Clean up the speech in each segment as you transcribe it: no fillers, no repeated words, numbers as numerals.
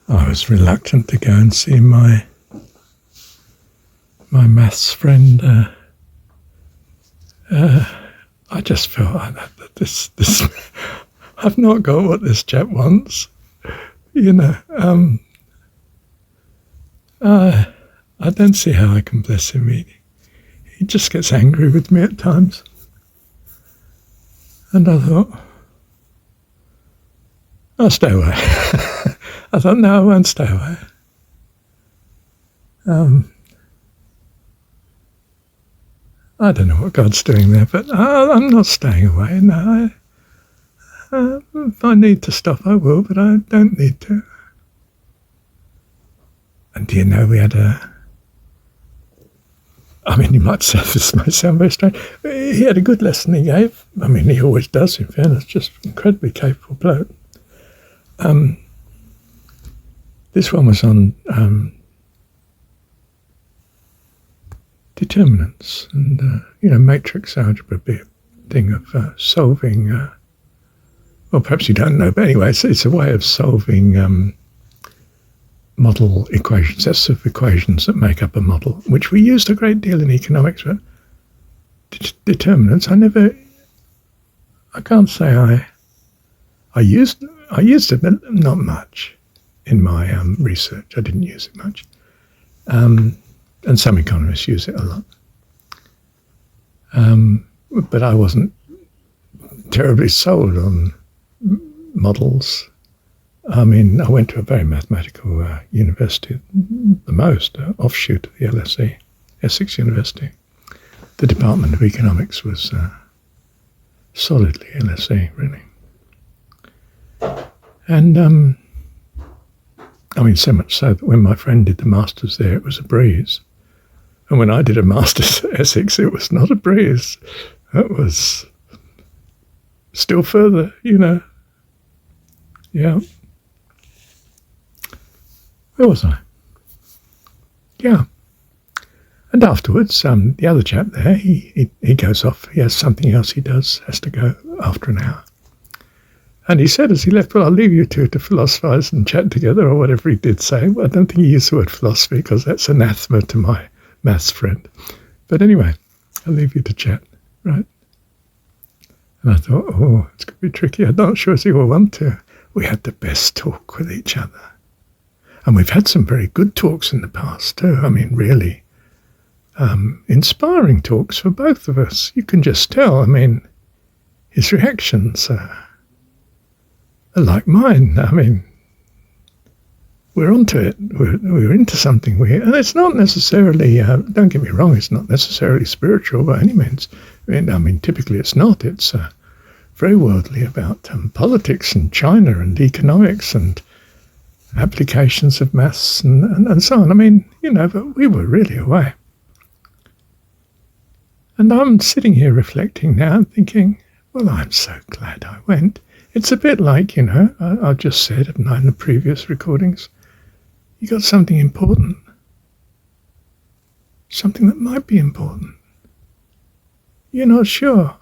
I was reluctant to go and see my maths friend. I just felt that this I've not got what this chap wants. I don't see how I can bless him. He just gets angry with me at times. And I thought, I'll stay away. I thought, no, I won't stay away. I don't know what God's doing there, but I'm not staying away. No, if I need to stop, I will, but I don't need to. And do you know, we had you might say this might sound very strange. He had a good lesson he gave. I mean, he always does, in fairness, just incredibly capable bloke. This one was on determinants and, matrix algebra, be a thing of solving, well, perhaps you don't know, but anyway, it's a way of solving model equations, sets of equations that make up a model, which we used a great deal in economics, but determinants, I can't say I used it, but not much in my research. I didn't use it much. And some economists use it a lot. But I wasn't terribly sold on models. I mean, I went to a very mathematical university, the most offshoot of the LSE, Essex University. The Department of Economics was solidly LSE, really. And, so much so that when my friend did the Masters there, it was a breeze. And when I did a Masters at Essex, it was not a breeze. It was still further, Yeah. Where was I? Yeah. And afterwards, the other chap there, he goes off. He has something else he does, has to go after an hour. And he said as he left, well, I'll leave you two to philosophise and chat together, or whatever he did say. Well, I don't think he used the word philosophy because that's anathema to my maths friend. But anyway, I'll leave you to chat, right? And I thought, it's going to be tricky. I'm not sure as he will want to. We had the best talk with each other. And we've had some very good talks in the past too. I mean, really inspiring talks for both of us. You can just tell. I mean, his reactions are like mine. I mean, we're onto it. We're into something. And it's not necessarily, don't get me wrong, it's not necessarily spiritual by any means. I mean, typically it's not. It's very worldly about politics and China and economics and applications of maths and so on. I mean, but we were really away. And I'm sitting here reflecting now and thinking, well, I'm so glad I went. It's a bit like, I've just said in the previous recordings, you got something important. Something that might be important. You're not sure.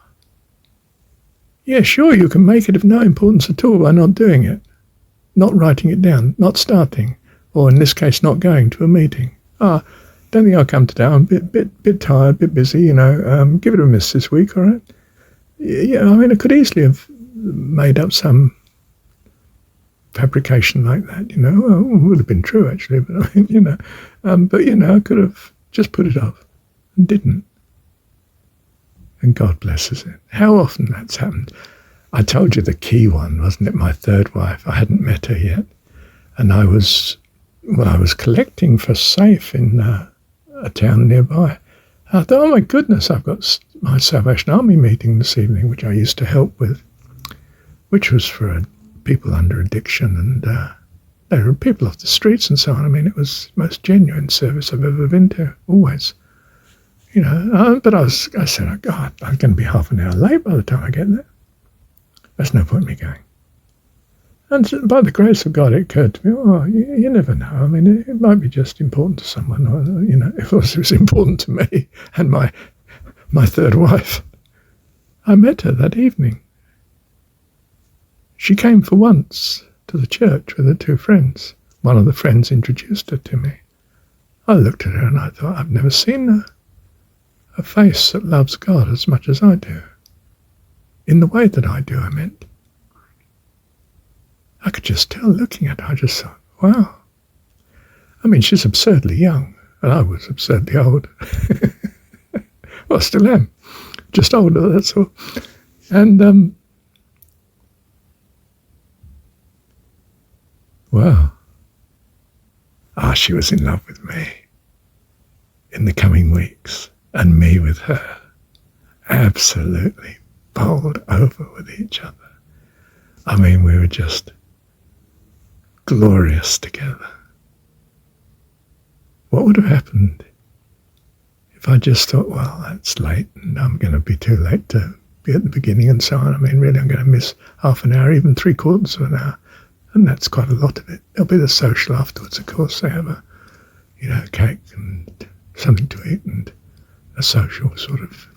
Yeah, sure, you can make it of no importance at all by not doing it. Not writing it down, not starting, or in this case, not going to a meeting. Don't think I'll come today. I'm a bit tired, a bit busy, give it a miss this week, all right? Yeah, I could easily have made up some fabrication like that, Well, it would have been true, actually, but, I could have just put it off and didn't. And God blesses it. How often that's happened. I told you the key one, wasn't it? My third wife. I hadn't met her yet. And I was collecting for SAFE in a town nearby. I thought, oh my goodness, I've got my Salvation Army meeting this evening, which I used to help with, which was for people under addiction, and they were people off the streets and so on. I mean, it was the most genuine service I've ever been to, always. But I said, oh God, I'm going to be half an hour late by the time I get there. There's no point in me going. And by the grace of God, it occurred to me, you never know. I mean, it might be just important to someone, or, if it was important to me and my third wife. I met her that evening. She came for once to the church with her two friends. one of the friends introduced her to me. I looked at her and I thought, I've never seen a face that loves God as much as I do. In the way that I do, I meant. I could just tell looking at her. I just thought, wow. I mean, she's absurdly young, and I was absurdly old. Well, I still am. Just older, that's all. And, wow. She was in love with me in the coming weeks, and me with her. Absolutely bowled over with each other. I mean, we were just glorious together. What would have happened if I just thought, well, that's late and I'm going to be too late to be at the beginning and so on. I mean, really, I'm going to miss half an hour, even 3/4 of an hour. And that's quite a lot of it. There'll be the social afterwards, of course. They have a, cake and something to eat and a social sort of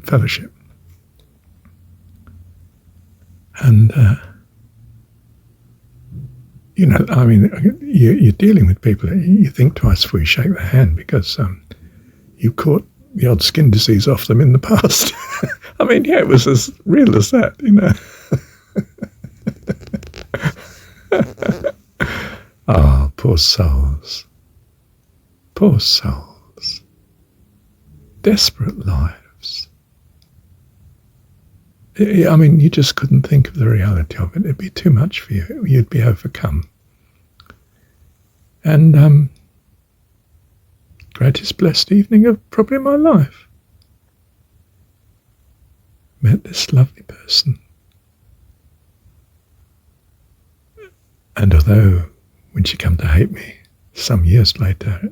fellowship. And, I mean, you're dealing with people. You think twice before you shake their hand because you caught the odd skin disease off them in the past. I mean, yeah, it was as real as that, Oh, poor souls. Poor souls. Desperate lives. I mean, you just couldn't think of the reality of it. It'd be too much for you. You'd be overcome. And greatest blessed evening of probably my life. Met this lovely person. And although when she came to hate me some years later,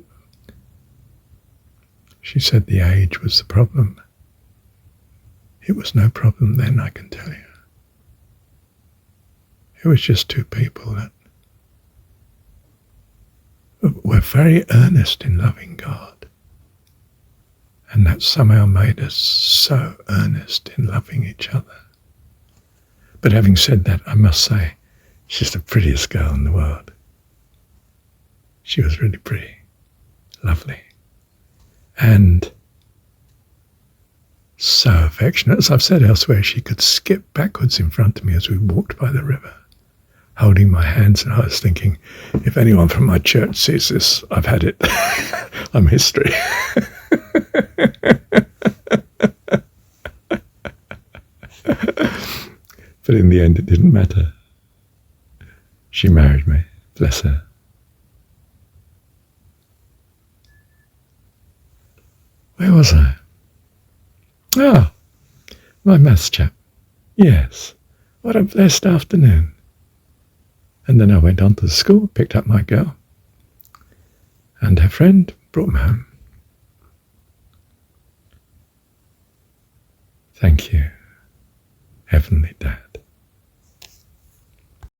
she said the age was the problem. It was no problem then, I can tell you. It was just two people that were very earnest in loving God. And that somehow made us so earnest in loving each other. But having said that, I must say, she's the prettiest girl in the world. She was really pretty, lovely, and so affectionate. As I've said elsewhere, she could skip backwards in front of me as we walked by the river, holding my hands, and I was thinking, if anyone from my church sees this, I've had it. I'm history. But in the end, it didn't matter. She married me, bless her. Where was I? My maths chap. Yes, what a blessed afternoon. And then I went on to the school, picked up my girl, and her friend brought me home. Thank you, Heavenly Dad.